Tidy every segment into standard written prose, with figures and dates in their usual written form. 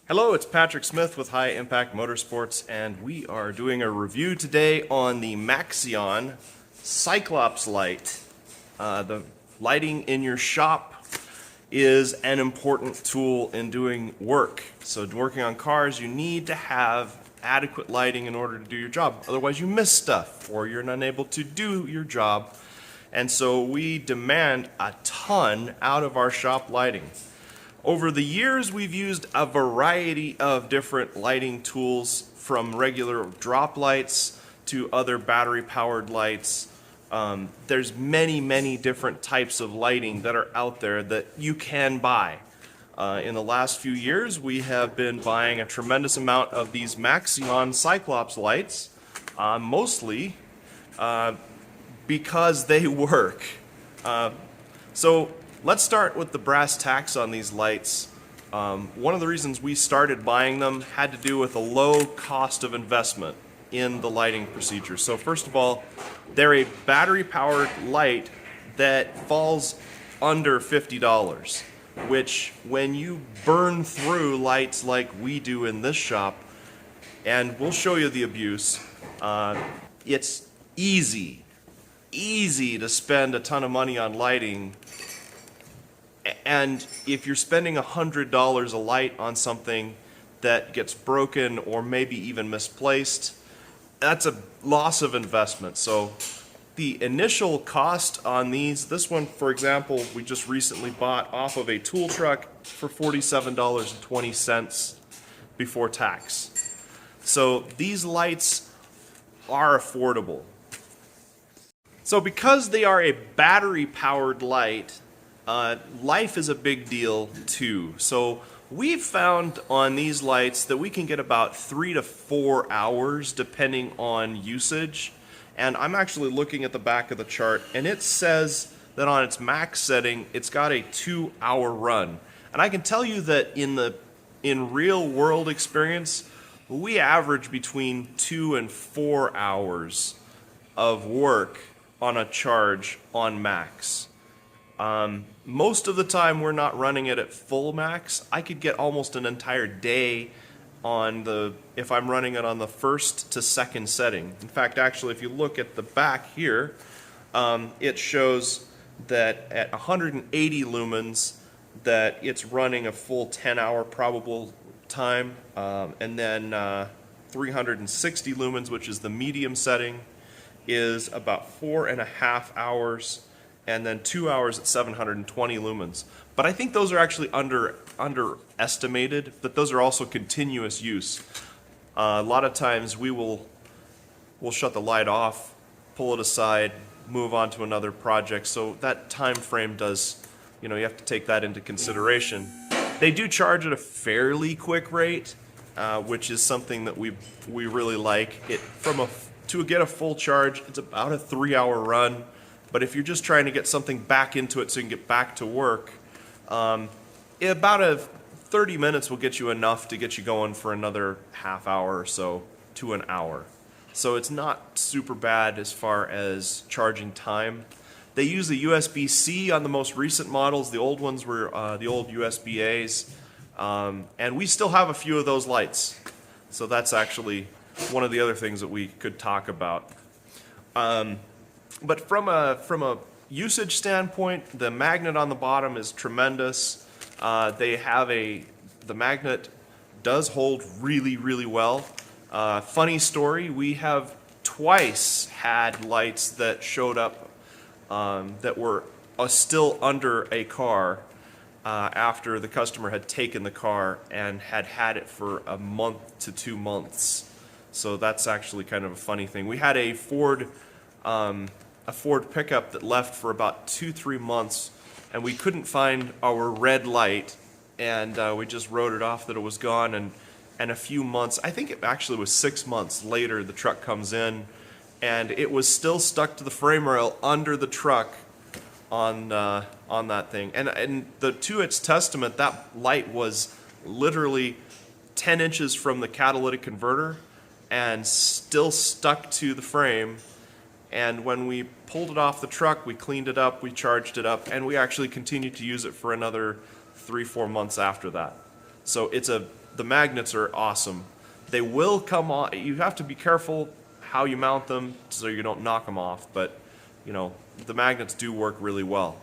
Hello, it's Patrick Smith with High Impact Motorsports, and we are doing a review today on the Maxxeon Cyclops light. The lighting in your shop is an important tool in doing work. So working on cars, you need to have adequate lighting in order to do your job. Otherwise you miss stuff or you're unable to do your job. And so we demand a ton out of our shop lighting. Over the years, we've used a variety of different lighting tools, from regular drop lights to other battery-powered lights. There's many different types of lighting that are out there that you can buy. In the last few years, we have been buying a tremendous amount of these Maxxeon Cyclops lights, mostly because they work. So let's start with the brass tacks on these lights. One of the reasons we started buying them had to do with the low cost of investment in the lighting procedure. So first of all, they're a battery-powered light that falls under $50, which when you burn through lights like we do in this shop, and we'll show you the abuse, it's easy to spend a ton of money on lighting. And if you're spending $100 a light on something that gets broken or maybe even misplaced, that's a loss of investment. So the initial cost on this one, for example, we just recently bought off of a tool truck for $47.20 before tax. So these lights are affordable. So because they are a battery-powered light, life is a big deal too. So we've found on these lights that we can get about 3 to 4 hours depending on usage. And I'm actually looking at the back of the chart, and it says that on its max setting it's got a 2-hour run. And I can tell you that in real world experience, we average between 2 and 4 hours of work on a charge on max. Most of the time we're not running it at full max. I could get almost an entire day if I'm running it on the first to second setting. In fact, actually, if you look at the back here, it shows that at 180 lumens that it's running a full 10-hour probable time, and then 360 lumens, which is the medium setting, is about 4.5 hours, and then 2 hours at 720 lumens. But I think those are actually underestimated, but those are also continuous use. A lot of times we'll shut the light off, pull it aside, move on to another project, so that time frame does, you have to take that into consideration. They do charge at a fairly quick rate, which is something that we really like. To get a full charge, it's about a 3-hour run. But if you're just trying to get something back into it so you can get back to work, about 30 minutes will get you enough to get you going for another half hour or so to an hour. So it's not super bad as far as charging time. They use the USB-C on the most recent models. The old ones were the old USB-As. And we still have a few of those lights. So that's actually one of the other things that we could talk about. But from a usage standpoint, the magnet on the bottom is tremendous. The magnet does hold really well. Funny story, we have twice had lights that showed up that were still under a car after the customer had taken the car and had it for a month to 2 months. So that's actually kind of a funny thing. We had a Ford pickup that left for about 2-3 months, and we couldn't find our red light, and we just wrote it off that it was gone, and a few months, I think it actually was 6 months later, the truck comes in, and it was still stuck to the frame rail under the truck on that thing. And to its testament, that light was literally 10 inches from the catalytic converter and still stuck to the frame. And when we pulled it off the truck, we cleaned it up, we charged it up, and we actually continued to use it for another 3-4 months after that. So the magnets are awesome. They will come on. You have to be careful how you mount them so you don't knock them off, but you know, the magnets do work really well.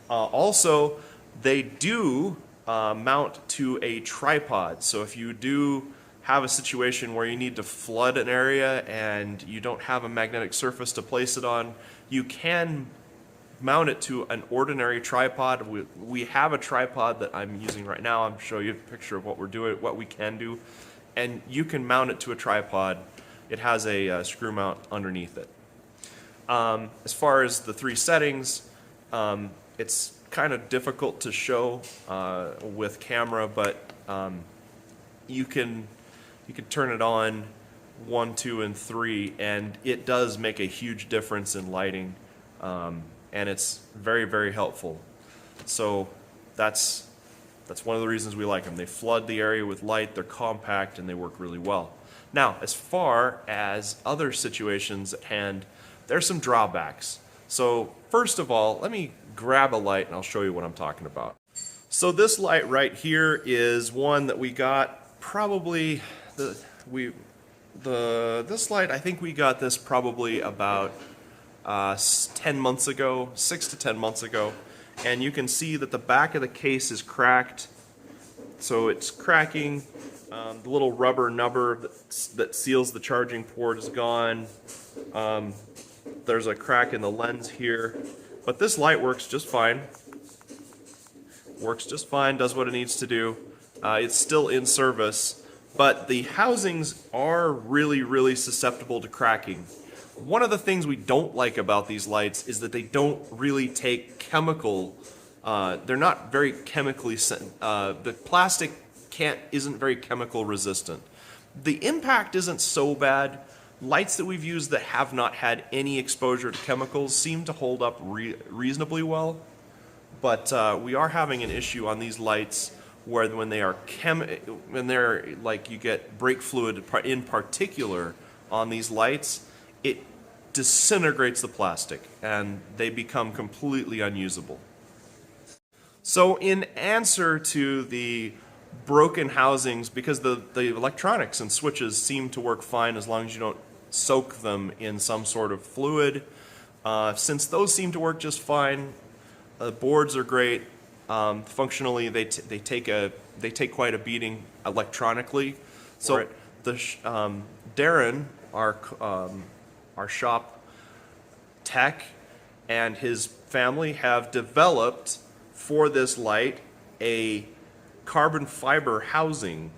Also, they do mount to a tripod. So if you do have a situation where you need to flood an area and you don't have a magnetic surface to place it on, you can mount it to an ordinary tripod. We have a tripod that I'm using right now. I'm showing you a picture of what we're doing, what we can do, and you can mount it to a tripod. It has a screw mount underneath it. As far as the 3 settings, it's kind of difficult to show with camera, but you can turn it on 1, 2, and 3, and it does make a huge difference in lighting, and it's very, very helpful. So that's one of the reasons we like them. They flood the area with light, they're compact, and they work really well. Now, as far as other situations at hand, there's some drawbacks. So first of all, let me grab a light and I'll show you what I'm talking about. So this light right here is one that we got probably, this light, I think we got this probably about 10 months ago, 6 to 10 months ago. And you can see that the back of the case is cracked. So it's cracking. The little rubber nubber that seals the charging port is gone. There's a crack in the lens here. But this light works just fine. Works just fine, does what it needs to do. It's still in service. But the housings are really, really susceptible to cracking. One of the things we don't like about these lights is that they don't really take chemical, they're not very chemically, the plastic isn't very chemical resistant. The impact isn't so bad. Lights that we've used that have not had any exposure to chemicals seem to hold up reasonably well, but we are having an issue on these lights where when they are when they're like you get brake fluid in particular on these lights, it disintegrates the plastic and they become completely unusable. So in answer to the broken housings, because the electronics and switches seem to work fine as long as you don't soak them in some sort of fluid, since those seem to work just fine, the boards are great. Functionally, they take quite a beating electronically. So Darren, our shop tech, and his family have developed for this light a carbon fiber housing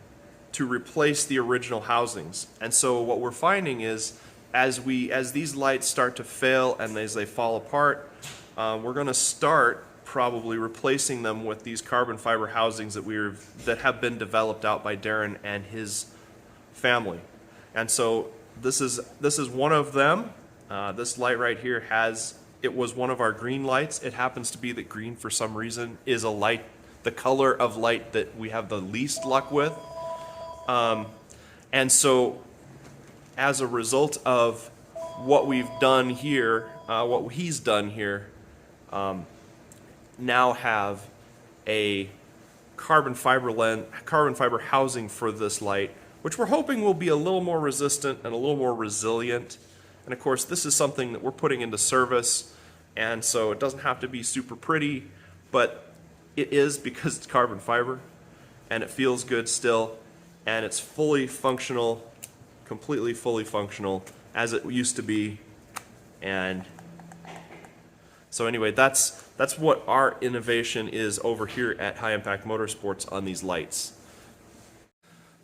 to replace the original housings. And so what we're finding is as these lights start to fail and as they fall apart, we're going to start probably replacing them with these carbon fiber housings that have been developed out by Darren and his family. And so this is one of them. This light right here it was one of our green lights. It happens to be that green for some reason is the color of light that we have the least luck with. And so as a result of what we've done here, what he's done here, now have a carbon fiber housing for this light, which we're hoping will be a little more resistant and a little more resilient. And of course, this is something that we're putting into service, and so it doesn't have to be super pretty, but it is because it's carbon fiber, and it feels good still, and it's fully functional, completely fully functional, as it used to be. And so anyway, that's what our innovation is over here at High Impact Motorsports on these lights.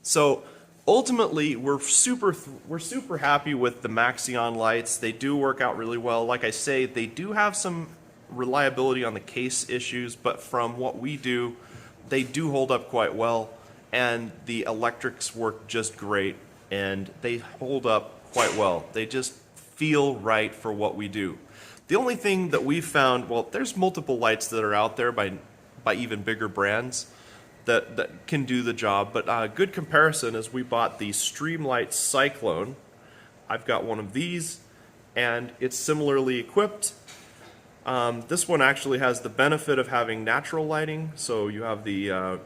So ultimately, we're super happy with the Maxxeon lights. They do work out really well. Like I say, they do have some reliability on the case issues, but from what we do, they do hold up quite well, and the electrics work just great, and they hold up quite well. They just feel right for what we do. The only thing that we've found, well, there's multiple lights that are out there by even bigger brands that can do the job, but a good comparison is we bought the Streamlight Cyclone. I've got one of these, and it's similarly equipped. This one actually has the benefit of having natural lighting, so you have the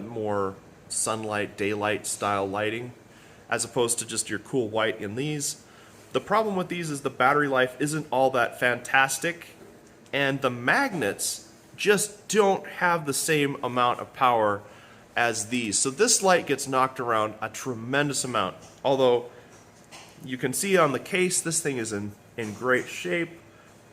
more sunlight, daylight style lighting, as opposed to just your cool white in these. The problem with these is the battery life isn't all that fantastic, and the magnets just don't have the same amount of power as these. So this light gets knocked around a tremendous amount. Although you can see on the case, this thing is in great shape,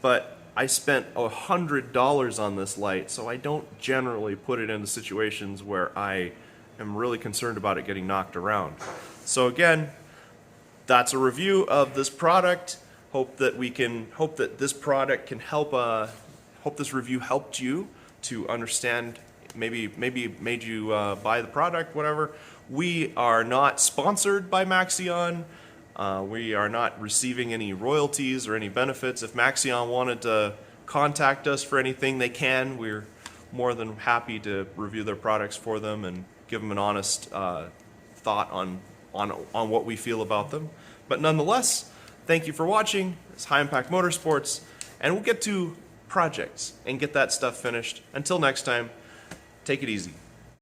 but I spent $100 on this light, so I don't generally put it into situations where I am really concerned about it getting knocked around. So again, that's a review of this product. Hope that this product can help. Hope this review helped you to understand. Maybe made you buy the product. Whatever. We are not sponsored by Maxxeon. We are not receiving any royalties or any benefits. If Maxxeon wanted to contact us for anything, they can. We're more than happy to review their products for them and give them an honest thought on what we feel about them. But nonetheless, thank you for watching. It's High Impact Motorsports, and we'll get to projects and get that stuff finished. Until next time, take it easy.